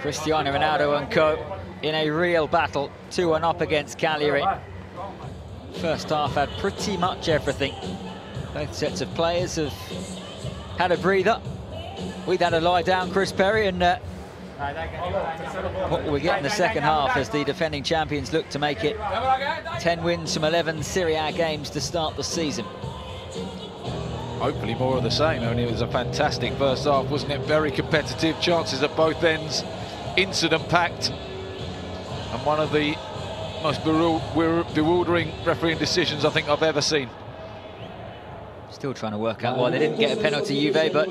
Cristiano Ronaldo and co in a real battle, 2-1 up against Cagliari. First half had pretty much everything. Both sets of players have had a breather. We've had a lie down, Chris Perry, and what we get in the second half as the defending champions look to make it 10 wins from 11 Serie A games to start the season. Hopefully more of the same. I mean, it was a fantastic first half, wasn't it? Very competitive, chances at both ends, incident-packed, and one of the most bewildering refereeing decisions I think I've ever seen. Still trying to work out why they didn't get a penalty, Juve, but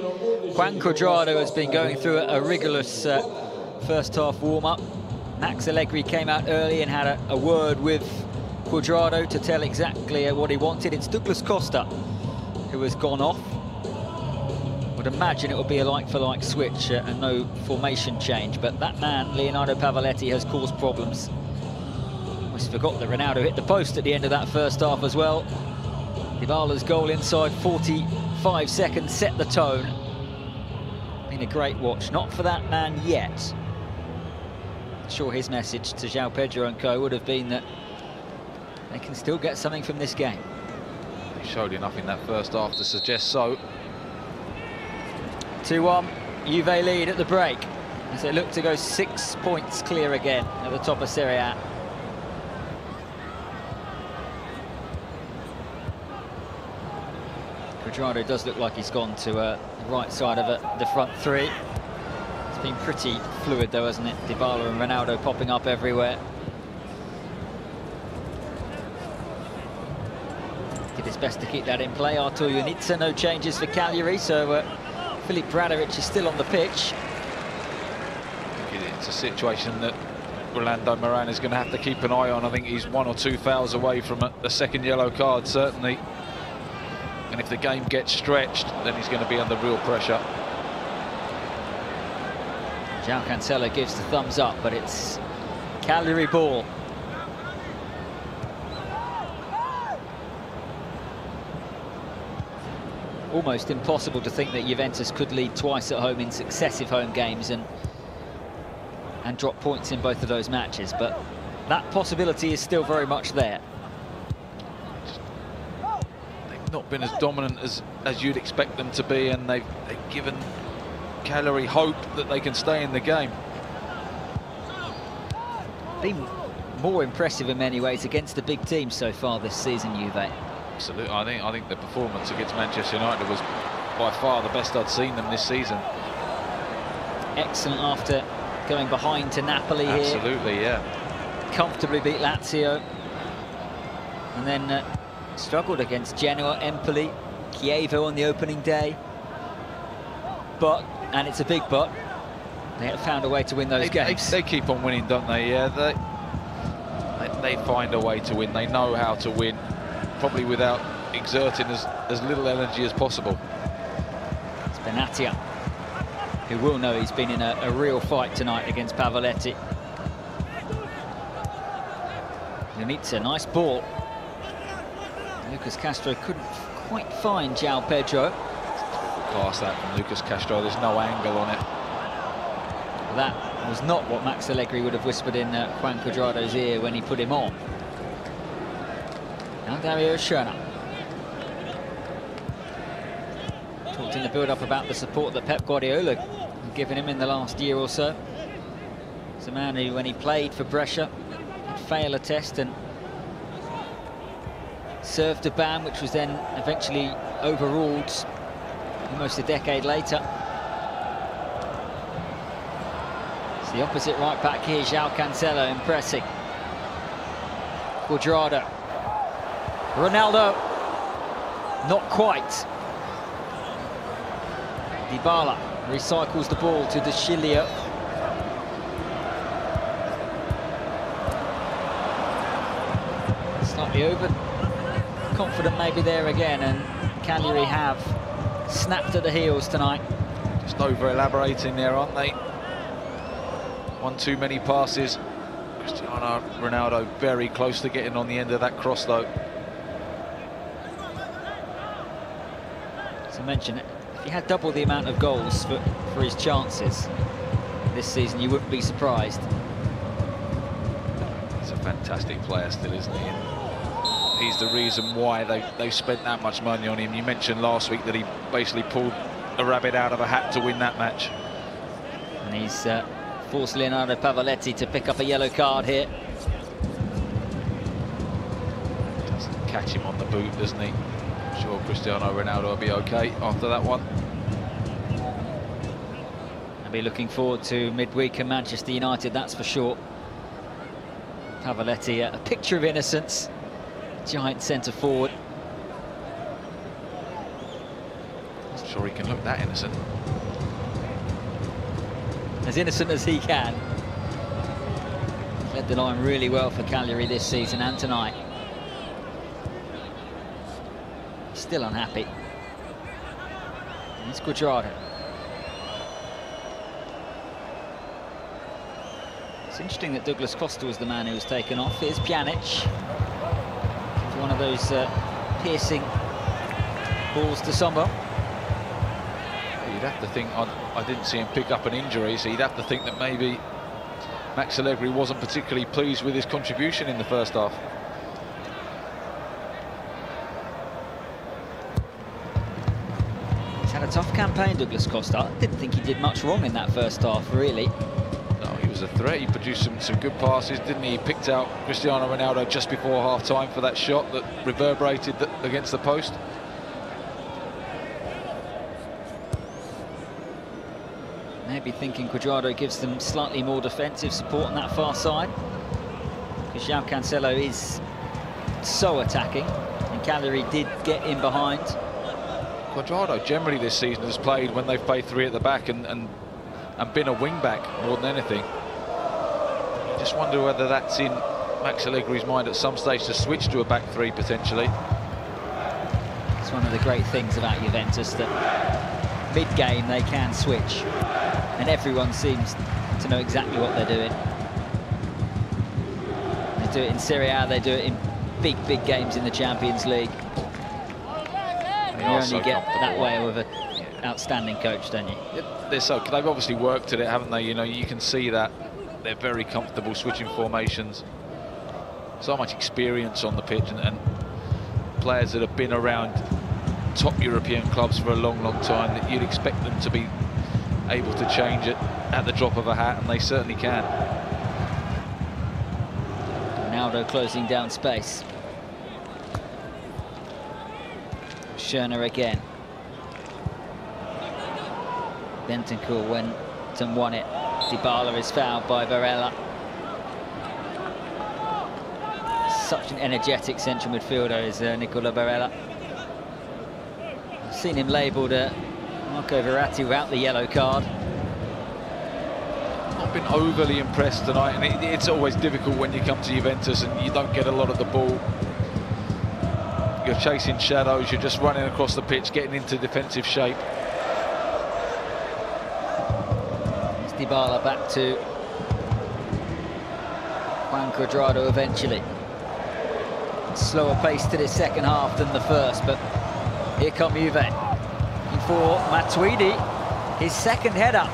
Juan Cuadrado has been going through a rigorous first half warm-up. Max Allegri came out early and had a word with Cuadrado to tell exactly what he wanted. It's Douglas Costa who has gone off. Would imagine it will be a like-for-like switch and no formation change, but that man, Leonardo Pavoletti, has caused problems. Almost forgot that Ronaldo hit the post at the end of that first half as well. Dybala's goal inside 45 seconds set the tone. Been a great watch, not for that man yet. Sure, his message to João Pedro and co would have been that they can still get something from this game. He showed enough in that first half to suggest so. 2-1, Juve lead at the break as they look to go 6 points clear again at the top of Serie A. Cuadrado does look like he's gone to the right side of the front three. It's been pretty fluid though, hasn't it? Dybala and Ronaldo popping up everywhere. Did his best to keep that in play. Artur Junica, no changes for Cagliari, so Filip Bradovic is still on the pitch. It's a situation that Rolando Moran is going to have to keep an eye on. I think he's 1 or 2 fouls away from a second yellow card, certainly. And if the game gets stretched, then he's going to be under real pressure. João Cancelo gives the thumbs up, but it's Cagliari ball. Almost impossible to think that Juventus could lead twice at home in successive home games and drop points in both of those matches, but that possibility is still very much there. They've not been as dominant as you'd expect them to be, and they've given Cagliari hope that they can stay in the game. Been more impressive in many ways against the big teams so far this season, Juve. Absolutely, I think the performance against Manchester United was by far the best I'd seen them this season. Excellent after going behind to Napoli here. Absolutely, yeah. Comfortably beat Lazio. And then struggled against Genoa, Empoli, Chievo on the opening day. But, and it's a big but, they have found a way to win those games. They keep on winning, don't they? Yeah, they find a way to win. They know how to win, probably without exerting as little energy as possible. It's Benatia, who will know he's been in a real fight tonight against Pavoletti. Junica, nice ball. Lucas Castro couldn't quite find João Pedro. Pass that from Lucas Castro, there's no angle on it. That was not what Max Allegri would have whispered in Juan Cuadrado's ear when he put him on. Now Dario Schöner. Talked in the build-up about the support that Pep Guardiola had given him in the last year or so. It's a man who, when he played for Brescia, would fail a test and served a ban which was then eventually overruled almost a decade later. It's the opposite right back here, João Cancelo impressing. Cuadrado. Ronaldo, not quite. Dybala recycles the ball to De Sciglio. Slightly overconfident maybe there again, and Cagliari have snapped at the heels tonight. Just over-elaborating there, aren't they? One too many passes. Cristiano Ronaldo very close to getting on the end of that cross though. As I mentioned, if he had double the amount of goals for his chances, this season, you wouldn't be surprised. He's a fantastic player still, isn't he? And he's the reason why they spent that much money on him. You mentioned last week that he basically pulled a rabbit out of a hat to win that match. And he's forced Leonardo Pavoletti to pick up a yellow card here. Doesn't catch him on the boot, doesn't he? I'm sure Cristiano Ronaldo will be okay after that one. I'll be looking forward to midweek in Manchester United, that's for sure. Pavoletti, a picture of innocence, giant centre forward. I'm sure he can look that innocent. As innocent as he can. He's led the line really well for Cagliari this season and tonight. Still unhappy. And it's Cuadrado. It's interesting that Douglas Costa was the man who was taken off. Here's Pjanic. It's one of those piercing balls to Sombo. You'd have to think, I didn't see him pick up an injury, so you'd have to think that maybe Max Allegri wasn't particularly pleased with his contribution in the first half. He's had a tough campaign, Douglas Costa. I didn't think he did much wrong in that first half, really. No, he was a threat. He produced some good passes, didn't he? He picked out Cristiano Ronaldo just before half-time for that shot that reverberated against the post. Maybe thinking Cuadrado gives them slightly more defensive support on that far side, because João Cancelo is so attacking, and Cagliari did get in behind. Cuadrado generally this season has played when they've played three at the back and been a wing-back more than anything. I just wonder whether that's in Max Allegri's mind at some stage to switch to a back three potentially. It's one of the great things about Juventus, that mid-game they can switch, and everyone seems to know exactly what they're doing. They do it in Serie A, they do it in big games in the Champions League. You only get that way with an outstanding coach, don't you? They've obviously worked at it, haven't they? You know, you can see that they're very comfortable switching formations. So much experience on the pitch, and players that have been around top European clubs for a long time, that you'd expect them to be able to change it at the drop of a hat, and they certainly can. Ronaldo closing down space. Schöner again. Bentancur went and won it. Dybala is fouled by Varela. Such an energetic central midfielder is Nicola Barella. I've seen him labelled Marco Verratti without the yellow card. Not been overly impressed tonight, and it's always difficult when you come to Juventus and you don't get a lot of the ball. You're chasing shadows, you're just running across the pitch, getting into defensive shape. It's Dybala back to Juan Cuadrado eventually. Slower pace to this second half than the first, but here come Juve. Looking for Matuidi, his second header,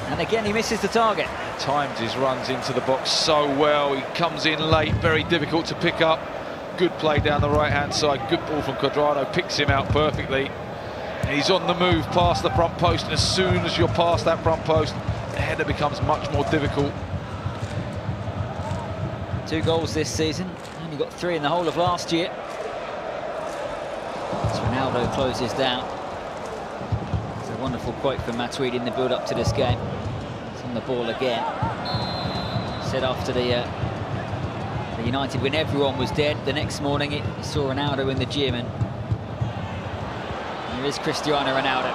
and again he misses the target. Times his runs into the box so well. He comes in late, very difficult to pick up. Good play down the right-hand side, good ball from Cuadrado, picks him out perfectly. And he's on the move past the front post, and as soon as you're past that front post, the header becomes much more difficult. 2 goals this season, only got 3 in the whole of last year. As Ronaldo closes down. It's a wonderful quote from Matuidi in the build-up to this game. It's on the ball again. Said after the United win, everyone was dead. The next morning he saw Ronaldo in the gym, and there is Cristiano Ronaldo.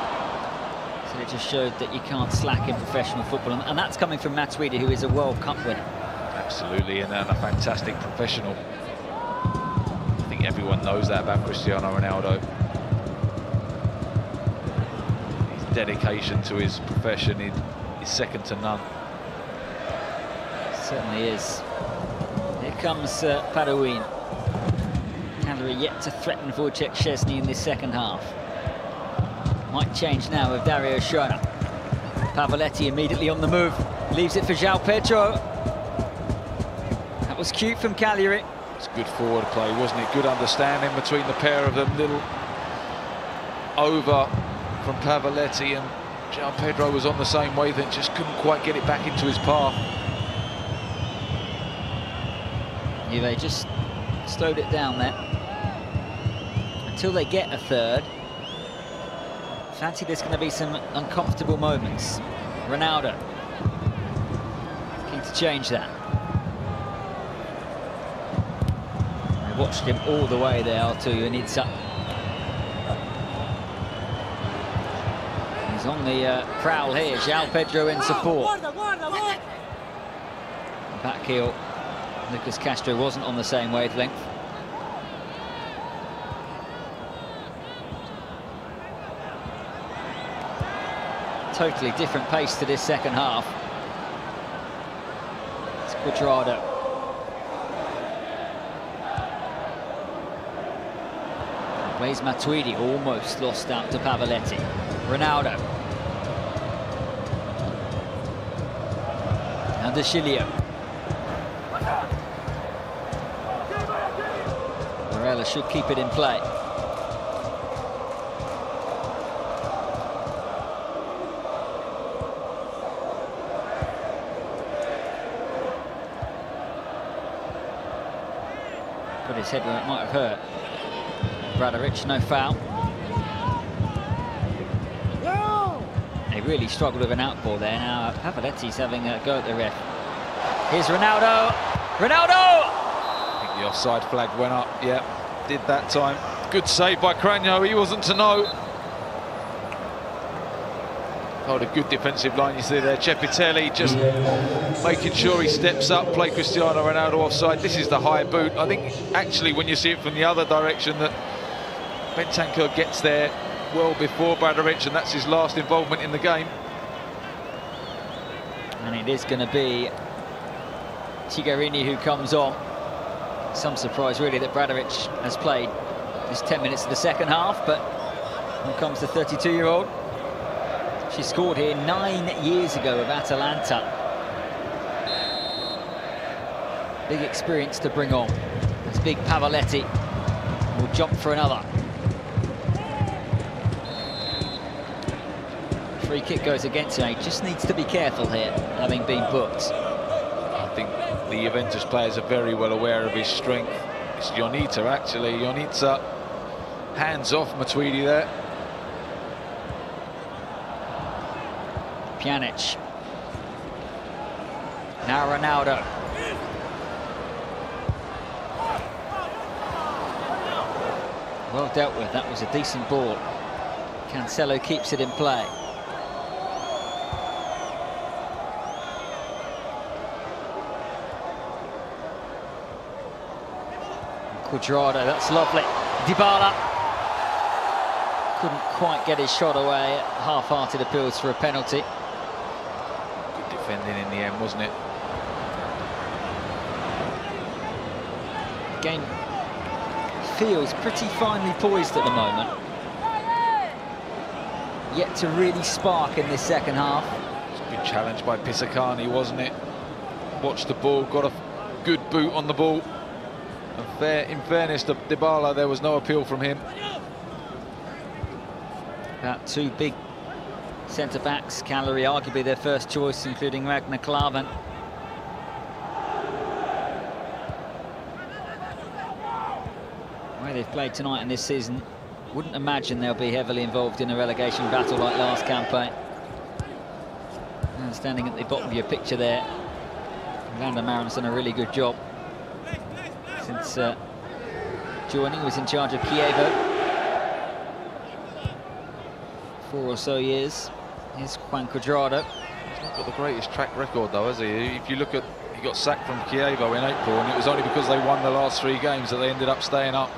So it just showed that you can't slack in professional football, and that's coming from Matuidi, who is a World Cup winner. Absolutely, and a fantastic professional. I think everyone knows that about Cristiano Ronaldo. His dedication to his profession is second to none. It certainly is. Here comes Parouin. Cagliari yet to threaten Wojciech Szczesny in this second half. Might change now with Dario Schöner. Pavoletti immediately on the move. Leaves it for João Pedro. That was cute from Cagliari. It's good forward play, wasn't it? Good understanding between the pair of them. Little over from Pavoletti, and João Pedro was on the same wavelength, just couldn't quite get it back into his path. Juve just slowed it down there until they get a third. Fancy there's going to be some uncomfortable moments. Ronaldo keen to change that. I watched him all the way there to Unitza. He's on the prowl here. João Pedro in support. Back heel. Lucas Castro wasn't on the same wavelength. Totally different pace to this second half. It's Cuadrado. Plays Matuidi, almost lost out to Pavoletti. Ronaldo. And De Chilio. Morella should keep it in play. Put his head where it might have hurt. Bradaric, no foul. They really struggled with an outball there. Now Pavoletti's having a go at the ref. Here's Ronaldo. Ronaldo! I think the offside flag went up. Yeah, did that time. Good save by Cranio. He wasn't to know. Oh, a good defensive line you see there. Cepitelli just making sure he steps up, play Cristiano Ronaldo offside. This is the high boot. I think actually when you see it from the other direction that Bentancur gets there well before Bradaric, and that's his last involvement in the game. And it is going to be Tigarini who comes on. Some surprise really that Bradaric has played just 10 minutes of the second half, but here comes the 32-year-old. She scored here 9 years ago with Atalanta. Big experience to bring on. As big Pavoletti will jump for another. Free kick goes against him. He just needs to be careful here, having been booked. I think the Juventus players are very well aware of his strength. It's Jonita actually. Jonita hands off Matuidi there. Pjanic. Now Ronaldo. Well dealt with, that was a decent ball. Cancelo keeps it in play. Cuadrado, that's lovely. Dybala. Couldn't quite get his shot away. Half-hearted appeals for a penalty. Defending in the end, wasn't it? Game feels pretty finely poised at the moment. Yet to really spark in this second half. It's a good challenge by Pisacani, wasn't it? Watched the ball, got a good boot on the ball. And in fairness to Dybala, there was no appeal from him. About two big centre-backs, Cagliari arguably their first choice, including Ragnar Klavan. The way they've played tonight in this season, wouldn't imagine they'll be heavily involved in a relegation battle like last campaign. And standing at the bottom of your picture there, Lander Marin's done a really good job. Since joining, he was in charge of Chievo 4 or so years. Here's Juan Cuadrado. He's not got the greatest track record though, has he? If you look at, he got sacked from Chievo in April, and it was only because they won the last 3 games that they ended up staying up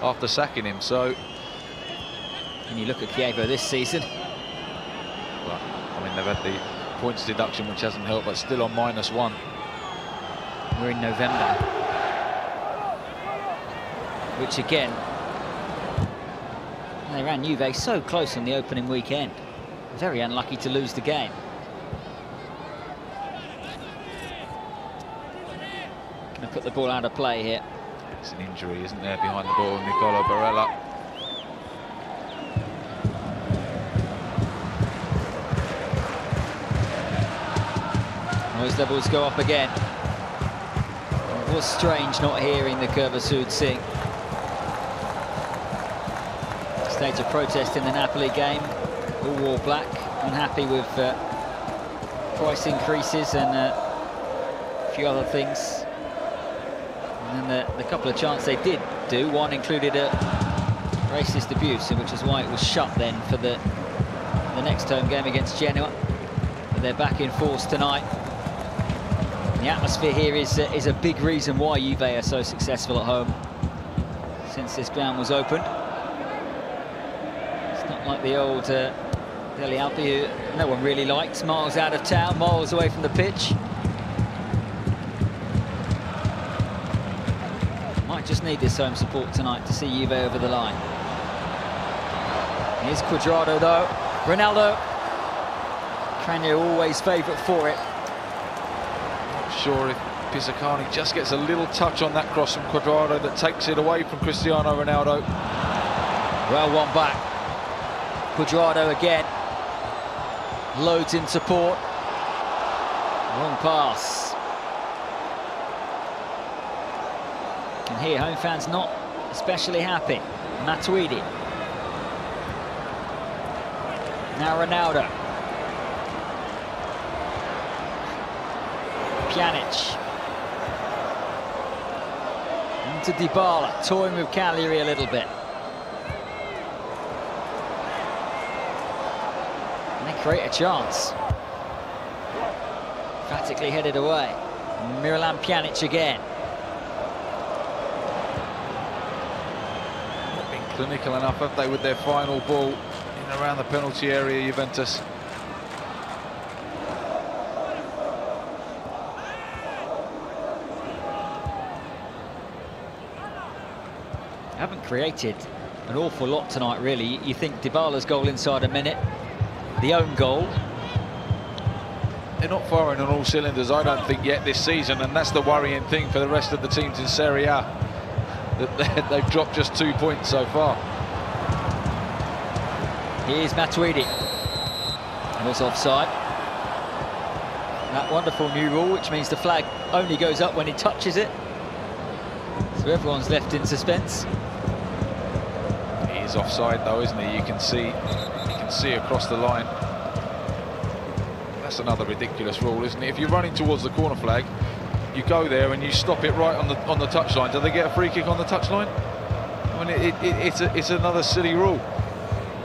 after sacking him. So, and you look at Chievo this season. Well, I mean, they've had the points deduction, which hasn't helped, but still on -1. We're in November. Which again, they ran Juve so close on the opening weekend. Very unlucky to lose the game. Going to put the ball out of play here. It's an injury, isn't there, behind the ball, Nicola Barella. Noise levels go up again. It was strange not hearing the Curva sing. Stage of protest in the Napoli game. All wore black, unhappy with price increases and a few other things. And then the couple of chants they did do, one included a racist abuse, which is why it was shut then for the next home game against Genoa. But they're back in force tonight. The atmosphere here is a big reason why Juve are so successful at home since this ground was opened. It's not like the old Delle Alpi, who no one really likes, miles out of town, miles away from the pitch. Might just need this home support tonight to see Juve over the line. Here's Cuadrado though. Ronaldo. Tranio always favourite for it. Sure if Pisacani just gets a little touch on that cross from Cuadrado that takes it away from Cristiano Ronaldo. Well, one back. Cuadrado again. Loads in support. Wrong pass. And here, home fans not especially happy. Matuidi. Now Ronaldo. Pjanic. Into Dybala, toying with Cagliari a little bit. And they create a chance. Emphatically headed away. Miralem Pjanic again. Not been clinical enough, have they, with their final ball in and around the penalty area, Juventus. Haven't created an awful lot tonight, really. You think Dybala's goal inside a minute, the own goal. They're not firing on all cylinders, I don't think, yet this season, and that's the worrying thing for the rest of the teams in Serie A, that they've dropped just 2 points so far. Here's Matuidi. It was offside. That wonderful new rule, which means the flag only goes up when he touches it. So everyone's left in suspense. He's offside though, isn't he? You can see across the line. That's another ridiculous rule, isn't it? If you're running towards the corner flag, you go there and you stop it right on the touchline. Do they get a free kick on the touchline? I mean, it's another silly rule.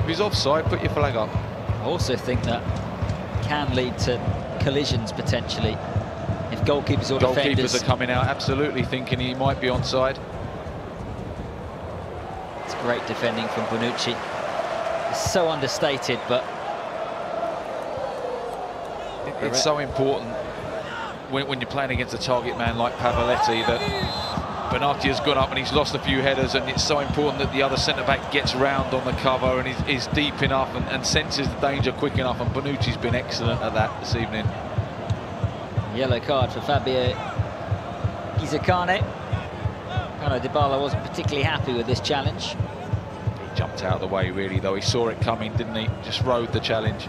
If he's offside, put your flag up. I also think that can lead to collisions potentially if goalkeepers or defenders are coming out absolutely thinking he might be onside. It's great defending from Bonucci. It's so understated, but it's so important when you're playing against a target man like Pavoletti that Bernardi has gone up and he's lost a few headers, and it's so important that the other centre-back gets round on the cover and is deep enough and senses the danger quick enough, and Bonucci's been excellent at that this evening. Yellow card for Fabio Gizzacane. Paulo Dybala wasn't particularly happy with this challenge. He jumped out of the way really though, he saw it coming, didn't he? Just rode the challenge.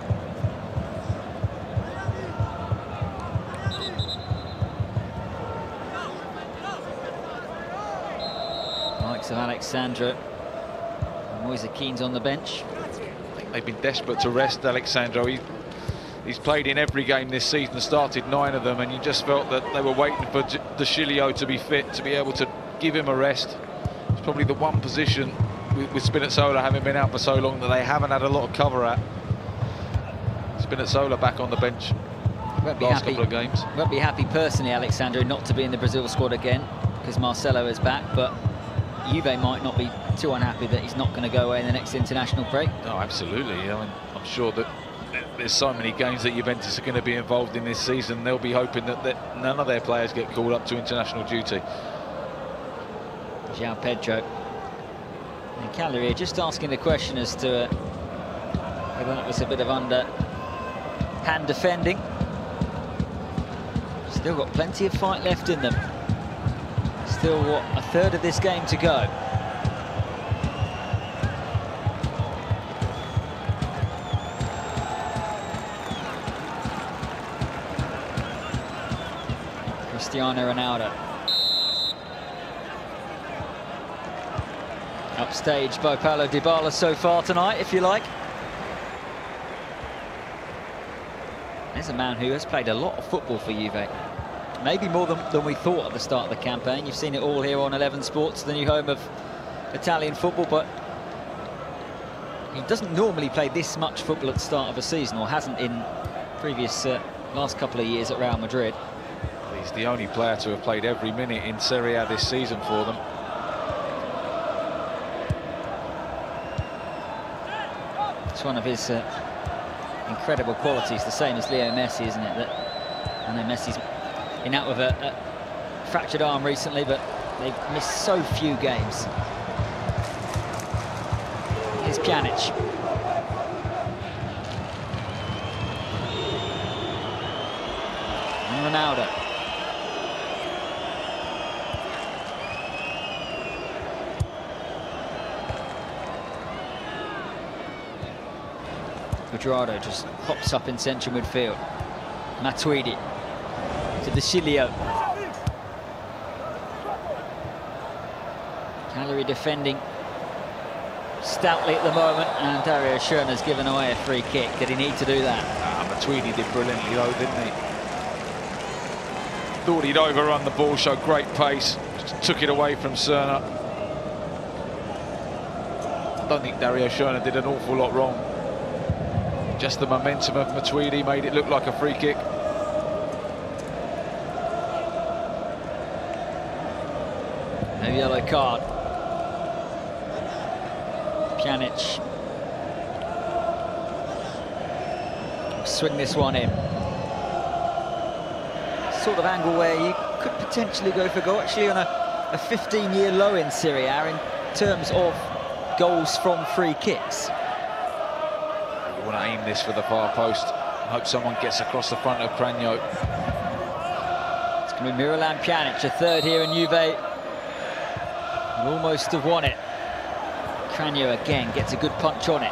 Likes of Alexandro. Moise Keane's on the bench. I think they've been desperate to rest Alexandro. He's played in every game this season, started 9 of them, and you just felt that they were waiting for De Sciglio to be fit, to be able to give him a rest. It's probably the one position with Spinazzola having been out for so long that they haven't had a lot of cover at. Spinazzola back on the bench last couple of games. Won't be happy personally, Alexandro, not to be in the Brazil squad again, because Marcelo is back, but Juve might not be too unhappy that he's not going to go away in the next international break. No, absolutely. I mean, I'm sure that there's so many games that Juventus are going to be involved in this season. They'll be hoping that none of their players get called up to international duty. João Pedro. And Cagliari just asking the question as to whether that was a bit of underhand defending. Still got plenty of fight left in them. Still, what, a third of this game to go. Cristiano Ronaldo. Upstaged by Paulo Dybala so far tonight, if you like. There's a man who has played a lot of football for Juve. Maybe more than we thought at the start of the campaign. You've seen it all here on 11 Sports, the new home of Italian football, but he doesn't normally play this much football at the start of a season, or hasn't in previous last couple of years at Real Madrid. He's the only player to have played every minute in Serie A this season for them. It's one of his incredible qualities, the same as Leo Messi, isn't it? That, I know Messi's been out with a fractured arm recently, but they've missed so few games. Here's Pjanic. And Ronaldo. Cuadrado just pops up in central midfield. Matuidi to De Sciglio. Cagliari defending stoutly at the moment, and Dario Schöner's given away a free kick. Did he need to do that? Matuidi did brilliantly though, didn't he? Thought he'd overrun the ball, showed great pace, just took it away from Schöner. I don't think Dario Schöner did an awful lot wrong. Just the momentum of Matuidi made it look like a free kick. No yellow card. Pjanic. Swing this one in. Sort of angle where you could potentially go for goal. Actually on a 15-year low in Serie A in terms of goals from free kicks. You want to aim this for the far post. I hope someone gets across the front of Cranio. It's going to be Miralem Pjanic, a third here in Juve. And almost have won it. Cranio again gets a good punch on it.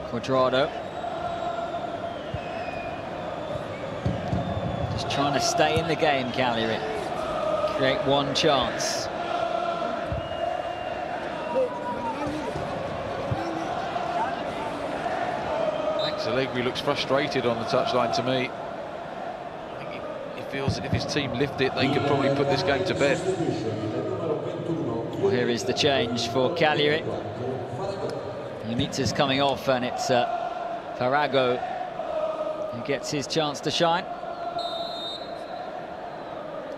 Cuadrado. Just trying to stay in the game, Cagliari. Create one chance. Allegri looks frustrated on the touchline to me. I think he feels that if his team lift it, they could probably put this game to bed. Well, here is the change for Cagliari. Unita's coming off, and it's Farago who gets his chance to shine.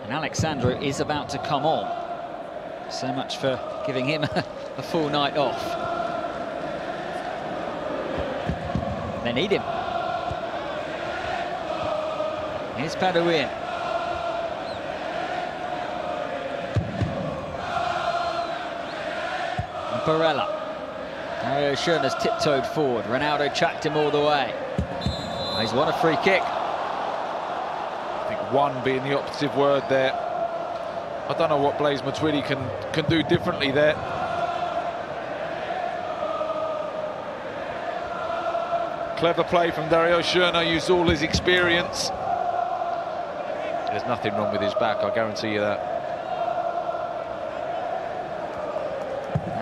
And Alexandro is about to come on. So much for giving him a full night off. They need him. Here's Paduin. And Barella. Dario Schöner's tiptoed forward. Ronaldo tracked him all the way. Oh, he's won a free kick. I think one being the operative word there. I don't know what Blaise Matuidi can do differently there. Clever play from Dario Schöner, used all his experience. There's nothing wrong with his back, I guarantee you that.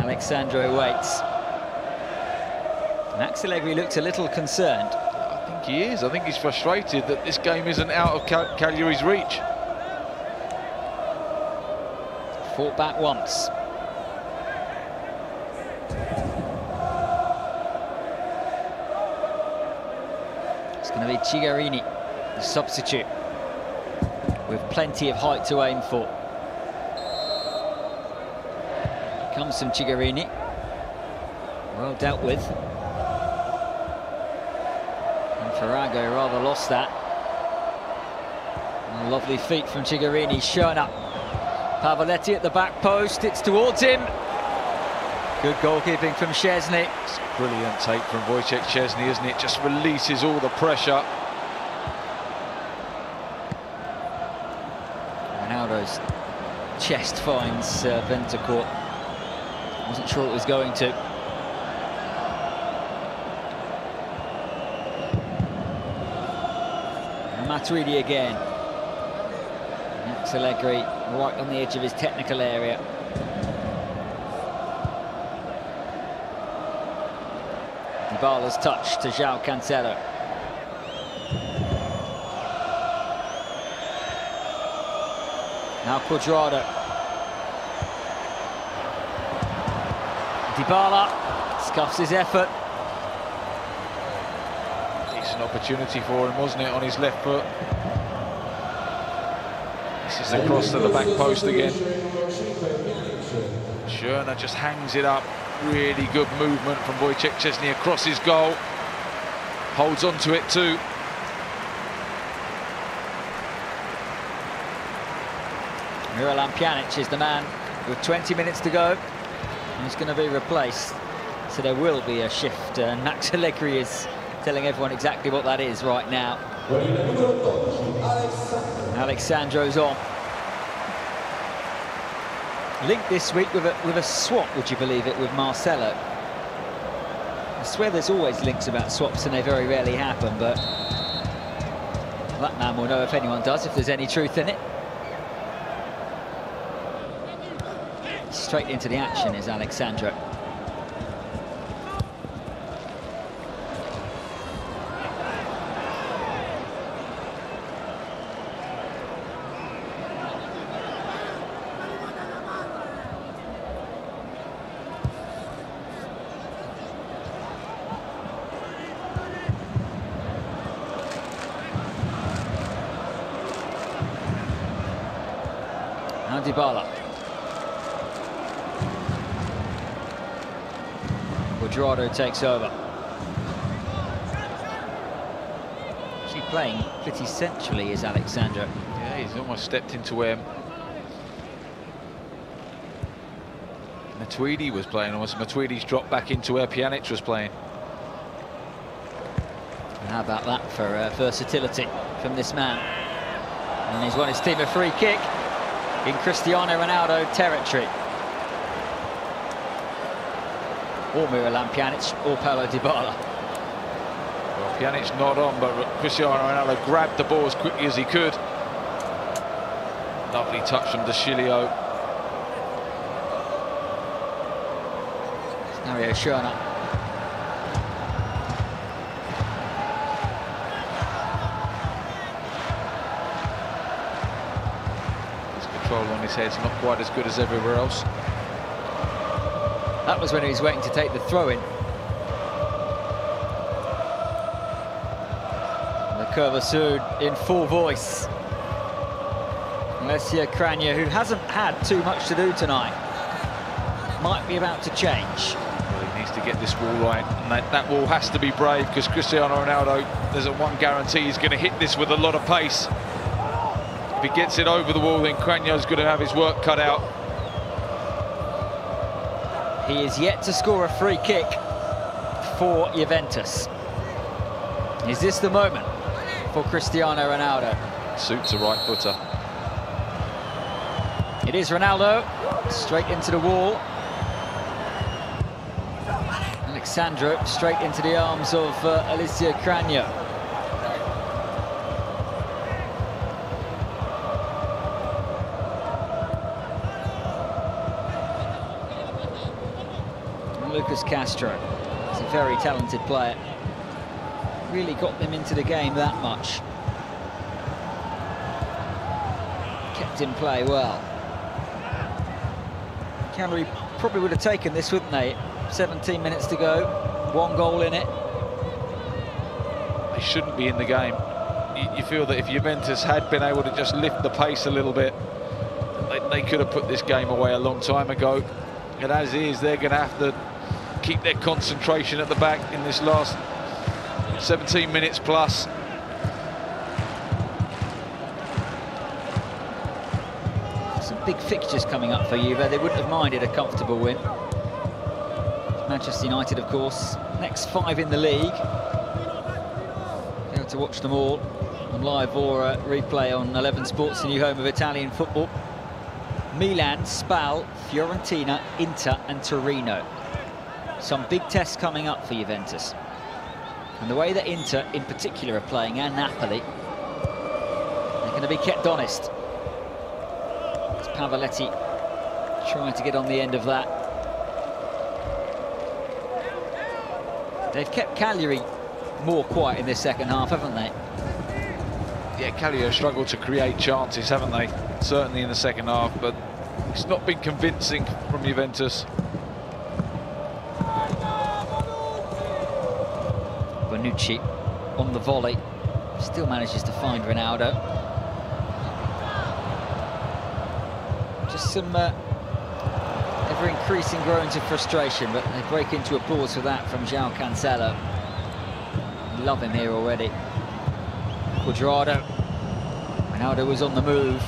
Alexandro waits. Max Allegri looks a little concerned. I think he is. I think he's frustrated that this game isn't out of Cagliari's reach. Fought back once. It's going to be Cigarini, the substitute, with plenty of height to aim for. Comes from Cigarini. Well dealt with. And Farago rather lost that. A lovely feat from Cigarini. Schöner. Pavoletti at the back post. It's towards him. Good goalkeeping from Szczesny. It's a brilliant take from Wojciech Szczesny, isn't it? Just releases all the pressure. Quadrado's chest finds Bentancur. Wasn't sure it was going to. And Matuidi again. Allegri right on the edge of his technical area. Dybala's touch to João Cancelo. Now Quadrado. Dybala scuffs his effort. Decent opportunity for him, wasn't it, on his left foot? This is the cross to the back post again. Schürrle just hangs it up. Really good movement from Wojciech Szczesny across his goal. Holds on to it too. Miralem Pjanic is the man with 20 minutes to go. He's going to be replaced. So there will be a shift. And Max Allegri is telling everyone exactly what that is right now. Alexandro's on. Linked this week with a swap, would you believe it, with Marcelo. I swear there's always links about swaps and they very rarely happen, but that man will know if anyone does, if there's any truth in it. Straight into the action is Alexandro. Now Dybala. Quadrado takes over. Actually playing pretty centrally is Alexandro. Yeah, he's almost stepped into where Matuidi was playing. Almost Matuidi's dropped back into where Pjanic was playing. And how about that for versatility from this man? And he's won his team a free kick in Cristiano Ronaldo territory. Or Miralem Pjanic, or Paulo Dybala. Well, Pjanic's not on, but Cristiano Ronaldo grabbed the ball as quickly as he could. Lovely touch from De Chilio. Mario Schürrle. His control on his head's not quite as good as everywhere else. That was when he was waiting to take the throw-in. The Curvasood in full voice. Alessio Cragno, who hasn't had too much to do tonight, might be about to change. Well, he needs to get this wall right, and that wall has to be brave, because Cristiano Ronaldo, there's a one guarantee, he's going to hit this with a lot of pace. If he gets it over the wall, then Cragno's going to have his work cut out. He is yet to score a free kick for Juventus. Is this the moment for Cristiano Ronaldo? Suits a right footer. It is Ronaldo, straight into the wall. Alexandro straight into the arms of Alessio Cragno. Lucas Castro is a very talented player. Really got them into the game that much. Kept in play well. Cagliari probably would have taken this, wouldn't they? 17 minutes to go, 1 goal in it. They shouldn't be in the game. You feel that if Juventus had been able to just lift the pace a little bit, they could have put this game away a long time ago. And as is, they're going to have to keep their concentration at the back in this last 17 minutes plus. Some big fixtures coming up for Juve. They wouldn't have minded a comfortable win. Manchester United, of course, next 5 in the league. Be able to watch them all on live or replay on 11 Sports, the new home of Italian football. Milan, Spal, Fiorentina, Inter and Torino. Some big tests coming up for Juventus. And the way that Inter in particular are playing, and Napoli, they're going to be kept honest. It's Pavoletti trying to get on the end of that. They've kept Cagliari more quiet in this second half, haven't they? Yeah, Calcio struggled to create chances, haven't they? Certainly in the second half, but it's not been convincing from Juventus. Bonucci on the volley, still manages to find Ronaldo. Just some ever-increasing groans of frustration, but they break into applause for that from João Cancelo. Love him here already. Cuadrado. Ronaldo was on the move.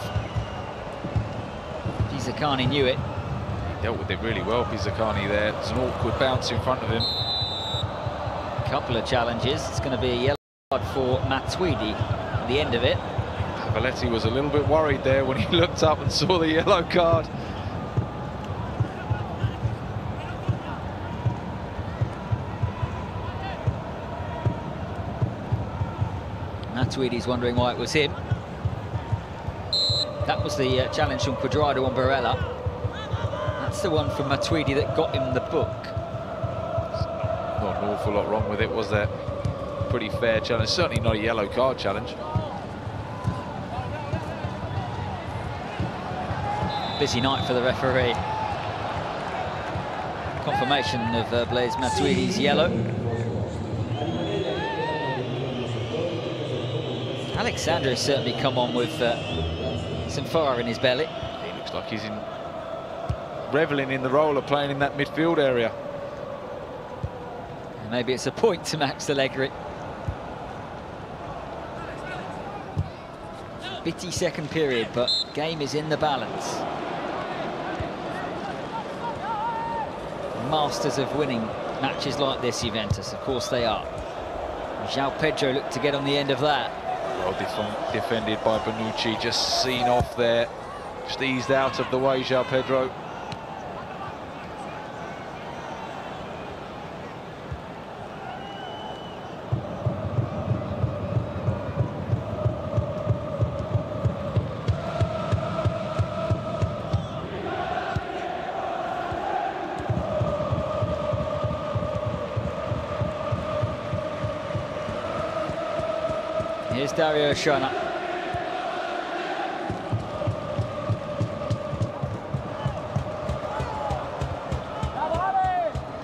Pisacani knew it. He dealt with it really well, Pisacani there. It's an awkward bounce in front of him. Couple of challenges. It's going to be a yellow card for Matuidi at the end of it. Pavoletti was a little bit worried there when he looked up and saw the yellow card. Matuidi's wondering why it was him. That was the challenge from Cuadrado on Barella. That's the one from Matuidi that got him the book. Not an awful lot wrong with it, was there? Pretty fair challenge. Certainly not a yellow card challenge. Busy night for the referee. Confirmation of Blaise Matuidi's yellow. Alexander has certainly come on with some fire in his belly. He looks like he's revelling in the role of playing in that midfield area. And maybe it's a point to Max Allegri. Bitty second period, but game is in the balance. Masters of winning matches like this, Juventus, of course they are. João Pedro looked to get on the end of that. Well defended by Bonucci, just seen off there, just eased out of the way, João Pedro. Here's Dario Schöne.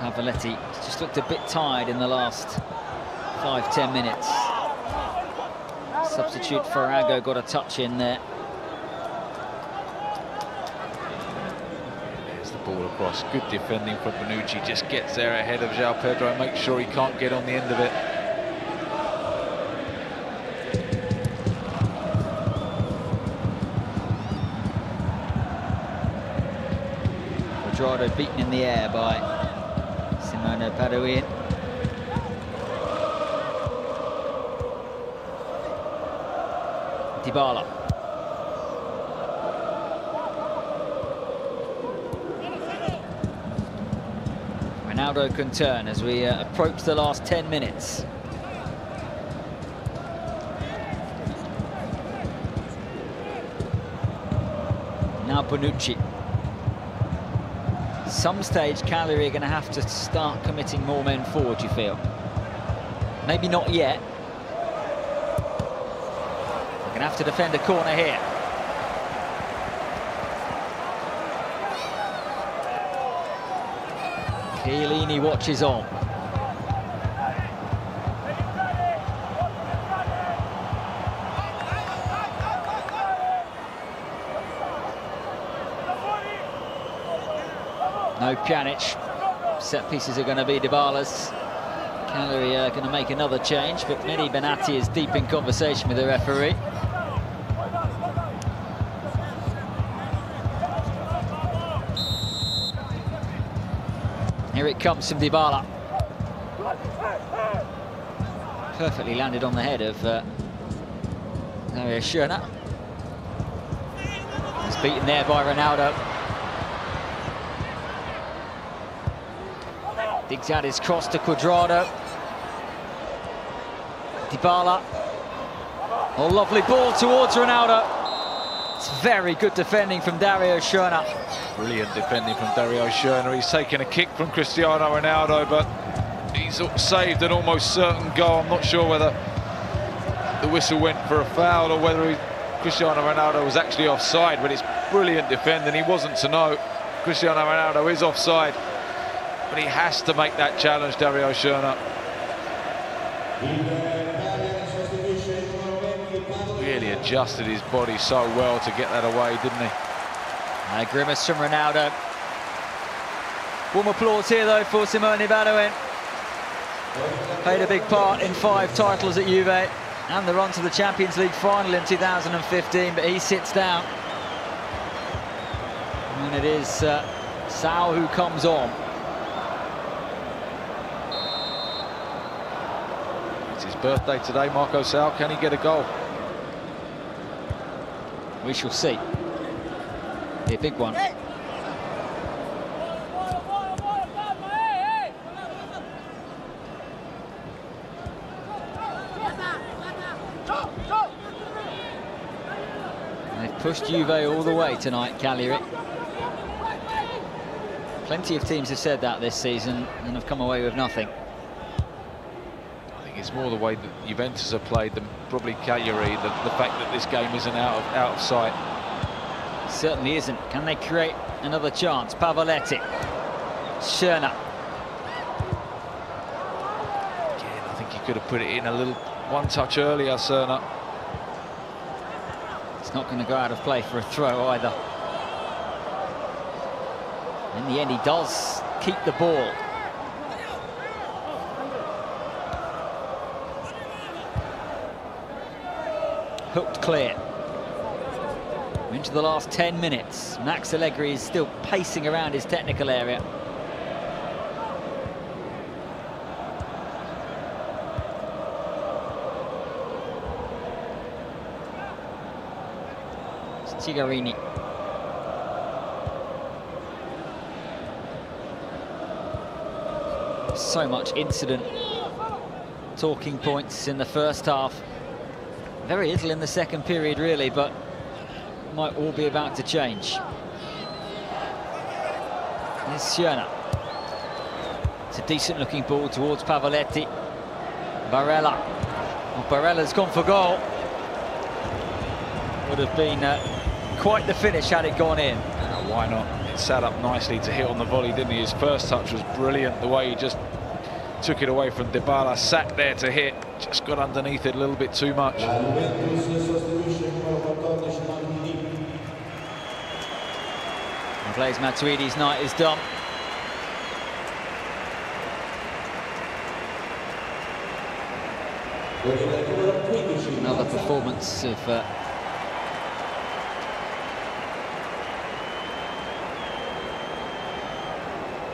Pavoletti just looked a bit tired in the last 5-10 minutes. Substitute Farago got a touch in there. There's the ball across. Good defending from Bonucci. Just gets there ahead of João Pedro and makes sure he can't get on the end of it. Cuadrado beaten in the air by Simone Padoin. Dybala. Ronaldo can turn as we approach the last 10 minutes. Now Bonucci. Some stage, Cagliari are going to have to start committing more men forward, you feel? Maybe not yet. They're going to have to defend a corner here. Chiellini watches on. No Pjanic. Set pieces are going to be Dybala's. Cagliari are going to make another change, but Mehdi Benati is deep in conversation with the referee. Here it comes from Dybala. Perfectly landed on the head of Dario Schöne. It's beaten there by Ronaldo. Digs out his cross to Cuadrado. Dybala. Oh, lovely ball towards Ronaldo. It's very good defending from Dario Schöner. Brilliant defending from Dario Schöner. He's taken a kick from Cristiano Ronaldo, but he's saved an almost certain goal. I'm not sure whether the whistle went for a foul or whether Cristiano Ronaldo was actually offside, but it's brilliant defending. He wasn't to know. Cristiano Ronaldo is offside, but he has to make that challenge, Dario Schöner. Really adjusted his body so well to get that away, didn't he? A grimace from Ronaldo. Warm applause here, though, for Simone Badoin. Played a big part in 5 titles at Juve and the run to the Champions League final in 2015, but he sits down. And it is Sal who comes on. It's his birthday today, Marco Sal. Can he get a goal? We shall see. Be a big one. They've pushed Juve all the way tonight, Cagliari. Plenty of teams have said that this season and have come away with nothing. I think it's more the way that Juventus have played than probably Cagliari, the fact that this game isn't out of sight. Certainly isn't. Can they create another chance? Pavoletti. Schöner. Again, I think he could have put it in a little one touch earlier, Schöner. It's not going to go out of play for a throw either. In the end, he does keep the ball. Hooked clear. We're into the last 10 minutes. Max Allegri is still pacing around his technical area. It's Cigarini. So much incident, talking points in the first half. Very little in the second period, really, but might all be about to change. Here's Schöner. It's a decent-looking ball towards Pavoletti. Barella. Well, Barella's gone for goal. Would have been quite the finish had it gone in. Why not? It sat up nicely to hit on the volley, didn't he? His first touch was brilliant. The way he just took it away from Dybala, sat there to hit, just got underneath it a little bit too much. Blaise Matuidi's night is done. Another performance of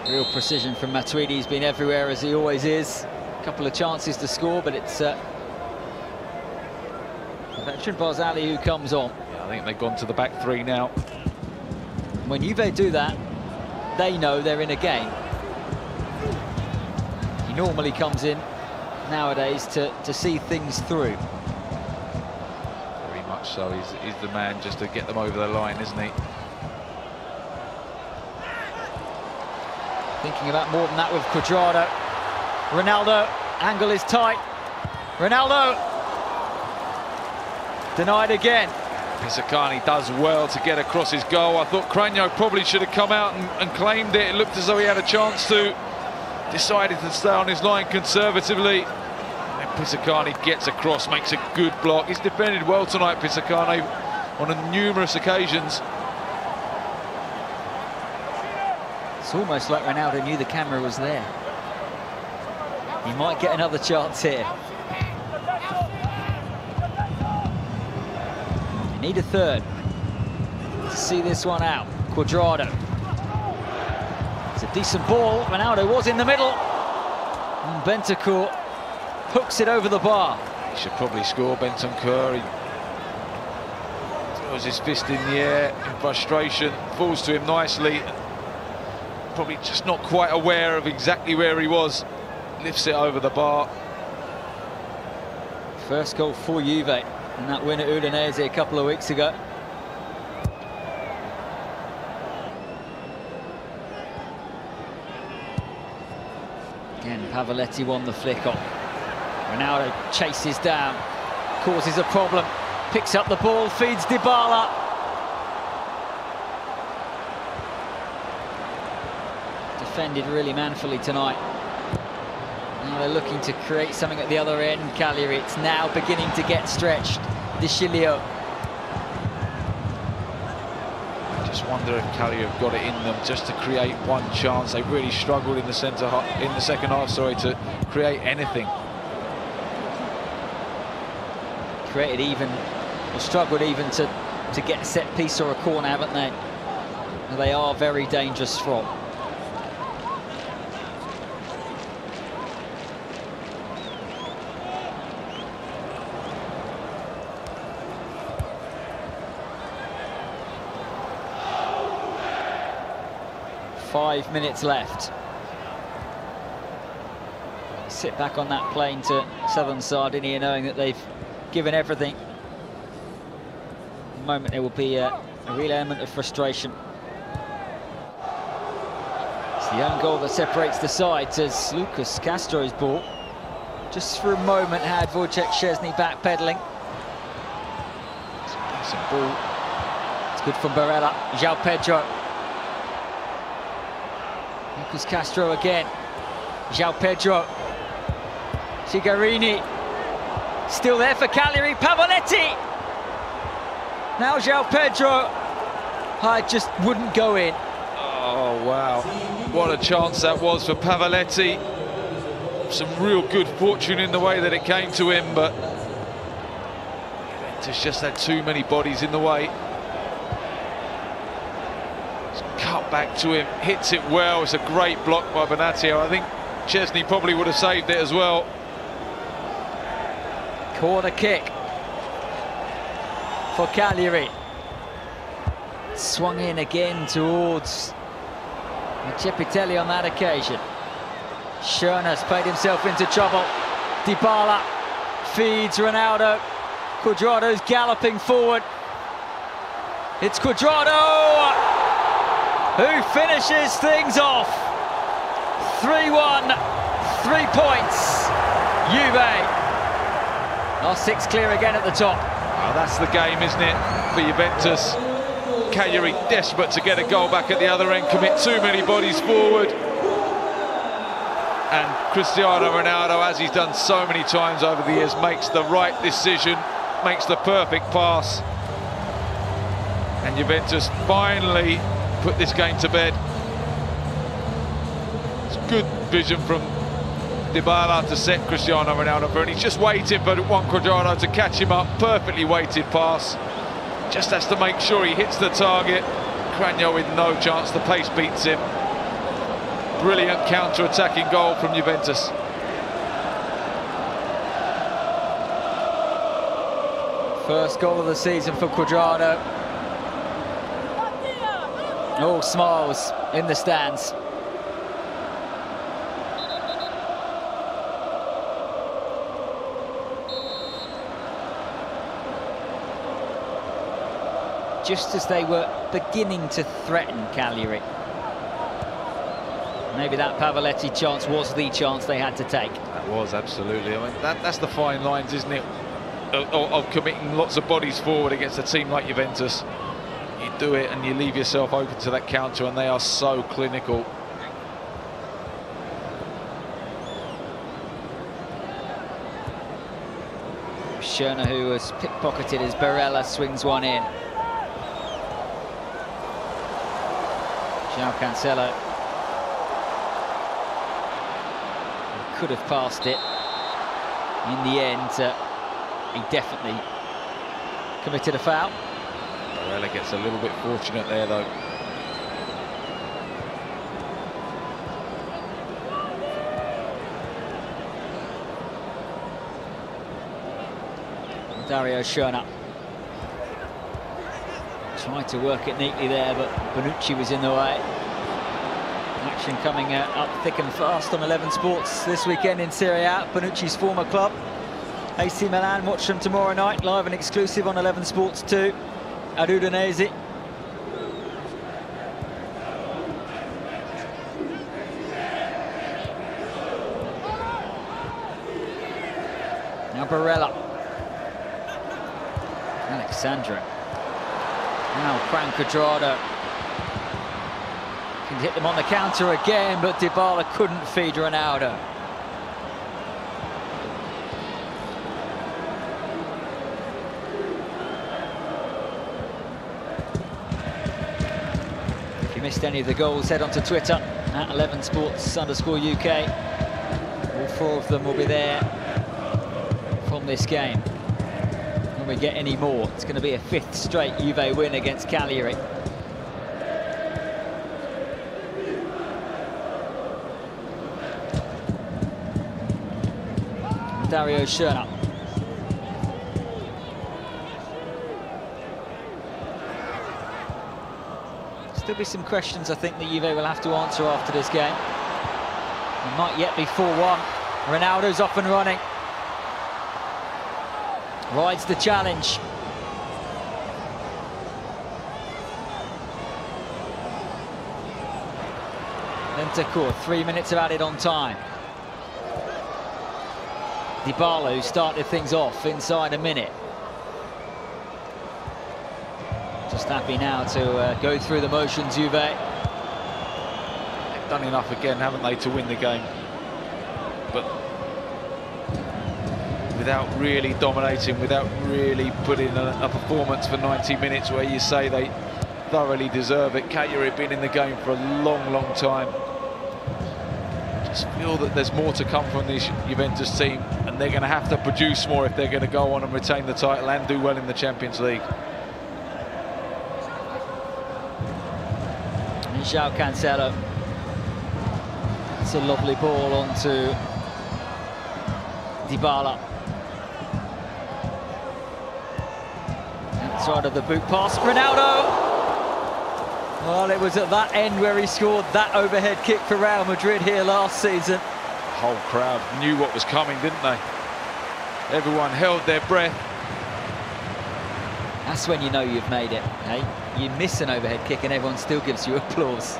real precision from Matuidi. He's been everywhere, as he always is. A couple of chances to score, but it's the veteran Barzali who comes on. Yeah, I think they've gone to the back 3 now. When Juve do that, they know they're in a game. He normally comes in nowadays to see things through. Very much so. He's the man just to get them over the line, isn't he? Thinking about more than that with Cuadrado. Ronaldo, angle is tight. Ronaldo! Denied again. Pisacani does well to get across his goal. I thought Cragno probably should have come out and claimed it. It looked as though he had a chance to. Decided to stay on his line conservatively. And Pisacani gets across, makes a good block. He's defended well tonight, Pisacani, on numerous occasions. It's almost like Ronaldo knew the camera was there. He might get another chance here. They need a third to see this one out. Cuadrado. It's a decent ball. Ronaldo was in the middle. And Bentancur hooks it over the bar. He should probably score, Bentancur. throws his fist in the air in frustration, falls to him nicely. Probably just not quite aware of exactly where he was. Lifts it over the bar. First goal for Juve in that win at Udinese a couple of weeks ago. Again, Pavoletti won the flick on. Ronaldo chases down, causes a problem, picks up the ball, feeds Dybala. Defended really manfully tonight. Now they're looking to create something at the other end. Cagliari, it's now beginning to get stretched. De Sciglio. I just wonder if Calcio have got it in them just to create one chance. They really struggled in the second half, to create anything. Created even, or struggled even to get a set piece or a corner, haven't they? They are very dangerous from. Five minutes left. Sit back on that plane to southern Sardinia knowing that they've given everything. In a moment there will be a real element of frustration. It's the own goal that separates the sides as Lucas Castro's ball. Just for a moment had Wojciech Szczesny backpedaling. It's a decent ball. It's good from Barella. João Pedro. Lucas Castro again. João Pedro. Cigarini. Still there for Cagliari. Pavoletti. Now João Pedro. I just wouldn't go in. Oh, wow. What a chance that was for Pavoletti. Some real good fortune in the way that it came to him, but Juventus just had too many bodies in the way. Cut back to him, hits it well. It's a great block by Bonadio. I think Szczesny probably would have saved it as well. Corner kick for Cagliari. Swung in again towards Cepitelli on that occasion. Schörner's played himself into trouble. Dybala feeds Ronaldo. Cuadrado's galloping forward. It's Cuadrado who finishes things off. 3-1, 3 points. Juve are 6 clear again at the top. Well, that's the game, isn't it, for Juventus? Cagliari desperate to get a goal back at the other end, commit too many bodies forward. And Cristiano Ronaldo, as he's done so many times over the years, makes the right decision, makes the perfect pass. And Juventus finally put this game to bed. It's good vision from Dybala to set Cristiano Ronaldo for, and he's just waiting for Juan Cuadrado to catch him up. Perfectly weighted pass. Just has to make sure he hits the target. Cragno with no chance, the pace beats him. Brilliant counter-attacking goal from Juventus. First goal of the season for Cuadrado. All smiles in the stands. Just as they were beginning to threaten Cagliari. Maybe that Pavoletti chance was the chance they had to take. That was, absolutely. I mean, that's the fine lines, isn't it, of committing lots of bodies forward against a team like Juventus. You do it and you leave yourself open to that counter, and they are so clinical. Schörner, who was pickpocketed as Barella swings one in. João Cancelo could have passed it. In the end, he definitely committed a foul. Barella gets a little bit fortunate there, though. Dario Schörner. Tried to work it neatly there, but Bonucci was in the way. Action coming up thick and fast on 11 Sports this weekend in Serie A, Bonucci's former club. AC Milan, watch them tomorrow night, live and exclusive on 11 Sports 2 at Udinese. Now Barella. Alexandra. Now Juan Cuadrado. Can hit them on the counter again, but Dybala couldn't feed Ronaldo. If you missed any of the goals, head onto Twitter at 11sports_UK. All 4 of them will be there from this game. When we get any more, it's going to be a 5th straight Juve win against Cagliari. Dario Scherner. Still be some questions I think that Juve will have to answer after this game. It might yet be 4-1. Ronaldo's off and running. Rides the challenge. Bentancur, 3 minutes of added on time. Dybala, who started things off inside a minute. Just happy now to go through the motions, Juve. They've done enough again, haven't they, to win the game? But without really dominating, without really putting a performance for 90 minutes where you say they thoroughly deserve it. Cagliari have been in the game for a long, long time. Just feel that there's more to come from this Juventus team, and they're going to have to produce more if they're going to go on and retain the title and do well in the Champions League. And João Cancelo. It's a lovely ball onto Dybala. Outside of the boot pass, Ronaldo! Well, it was at that end where he scored that overhead kick for Real Madrid here last season. The whole crowd knew what was coming, didn't they? Everyone held their breath. That's when you know you've made it, hey? You miss an overhead kick and everyone still gives you applause.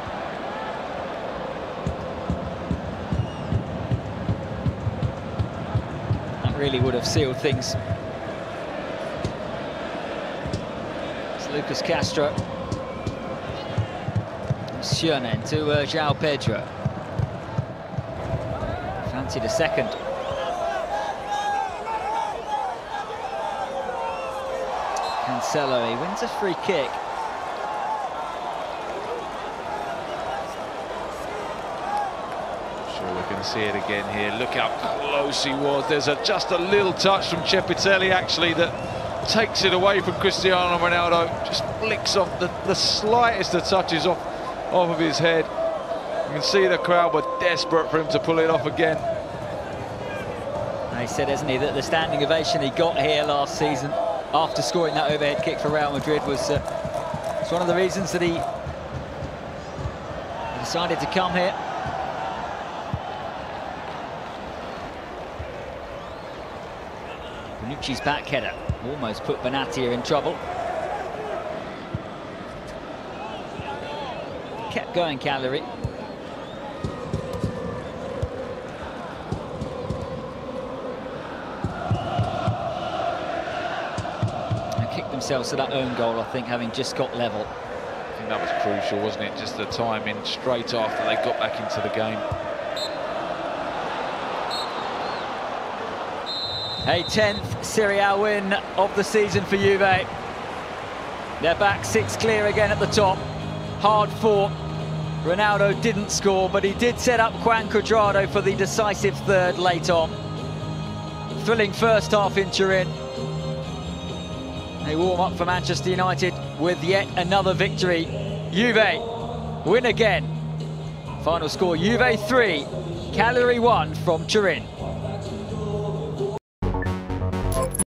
That really would have sealed things. It's Lucas Castro. Scherner into João Pedro. Fancied a second. Cancelo, he wins a free kick. Sure, we're going to see it again here. Look how close he was. There's just a little touch from Cepitelli actually that takes it away from Cristiano Ronaldo. Just flicks off the slightest of touches off of his head. You can see the crowd were desperate for him to pull it off again. He said, hasn't he, that the standing ovation he got here last season after scoring that overhead kick for Real Madrid was it's one of the reasons that he decided to come here. Bonucci's back header almost put Benatia in trouble. Kept going, Cagliari. And kicked themselves to that own goal, I think, having just got level. I think that was crucial, wasn't it? Just the timing straight after they got back into the game. A 10th Serie A win of the season for Juve. They're back 6 clear again at the top. Hard fought. Ronaldo didn't score, but he did set up Juan Cuadrado for the decisive third late on. Thrilling first half in Turin. They warm up for Manchester United with yet another victory. Juve win again. Final score, Juve 3, Cagliari 1 from Turin.